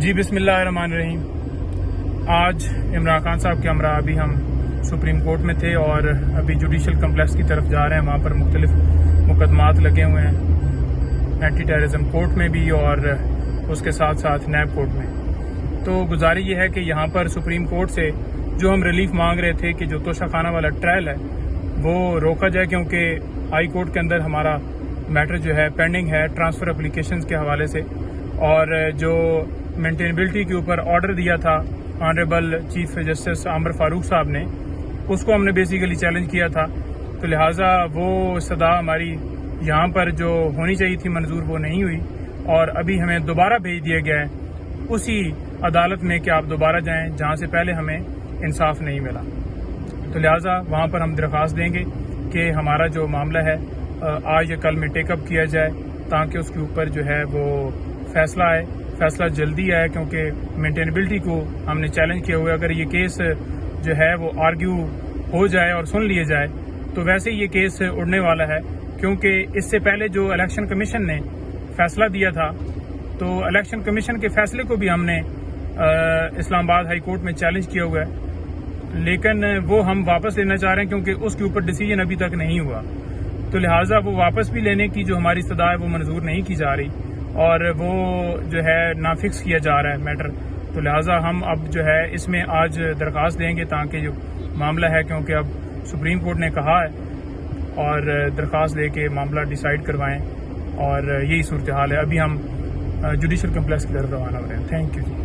جی بسم اللہ الرحمن الرحیم۔ آج عمران خان صاحب کے ہمراہ ابھی ہم سپریم کورٹ میں تھے اور ابھی جوڈیشل کمپلیکس کی طرف جا رہے ہیں۔ وہاں پر مختلف مقدمات لگے ہوئے ہیں، اینٹی ٹیررزم کورٹ میں بھی اور اس کے ساتھ ساتھ نیب کورٹ میں۔ تو گزارش یہ ہے کہ یہاں پر سپریم کورٹ سے جو ہم ریلیف مانگ رہے تھے کہ جو توشہ خانہ والا ٹرائل ہے وہ روکا جائے، کیونکہ ہائی کورٹ کے اندر ہمارا میٹر جو ہے پینڈنگ ہے ٹرانسفر اپلیکیشنز کے حوالے سے، اور جو مینٹینیبلٹی کے اوپر آرڈر دیا تھا آنریبل چیف جسٹس عامر فاروق صاحب نے، اس کو ہم نے بیسیکلی چیلنج کیا تھا۔ تو لہٰذا وہ صدا ہماری یہاں پر جو ہونی چاہیے تھی منظور، وہ نہیں ہوئی، اور ابھی ہمیں دوبارہ بھیج دیا گیا ہے اسی عدالت میں کہ آپ دوبارہ جائیں جہاں سے پہلے ہمیں انصاف نہیں ملا۔ تو لہٰذا وہاں پر ہم درخواست دیں گے کہ ہمارا جو معاملہ ہے آج یا کل میں ٹیک اپ کیا جائے، تاکہ اس کے اوپر جو ہے وہ فیصلہ آئے، فیصلہ جلدی آئے، کیونکہ مینٹینیبلٹی کو ہم نے چیلنج کیا ہوا ہے۔ اگر یہ کیس جو ہے وہ آرگیو ہو جائے اور سن لیے جائے تو ویسے یہ کیس اڑنے والا ہے، کیونکہ اس سے پہلے جو الیکشن کمیشن نے فیصلہ دیا تھا، تو الیکشن کمیشن کے فیصلے کو بھی ہم نے اسلام آباد ہائی کورٹ میں چیلنج کیا ہوا ہے، لیکن وہ ہم واپس لینا چاہ رہے ہیں کیونکہ اس کے اوپر ڈیسیجن ابھی تک نہیں ہوا۔ تو لہٰذا وہ واپس بھی لینے کی جو ہماری استدعا ہے وہ منظور نہیں کی جا رہی، اور وہ جو ہے نافکس کیا جا رہا ہے میٹر۔ تو لہٰذا ہم اب جو ہے اس میں آج درخواست دیں گے، تاکہ جو معاملہ ہے، کیونکہ اب سپریم کورٹ نے کہا ہے، اور درخواست دے کے معاملہ ڈیسائیڈ کروائیں، اور یہی صورتحال ہے۔ ابھی ہم جوڈیشل کمپلیکس کی طرف روانہ ہو رہے ہیں۔ Thank you G.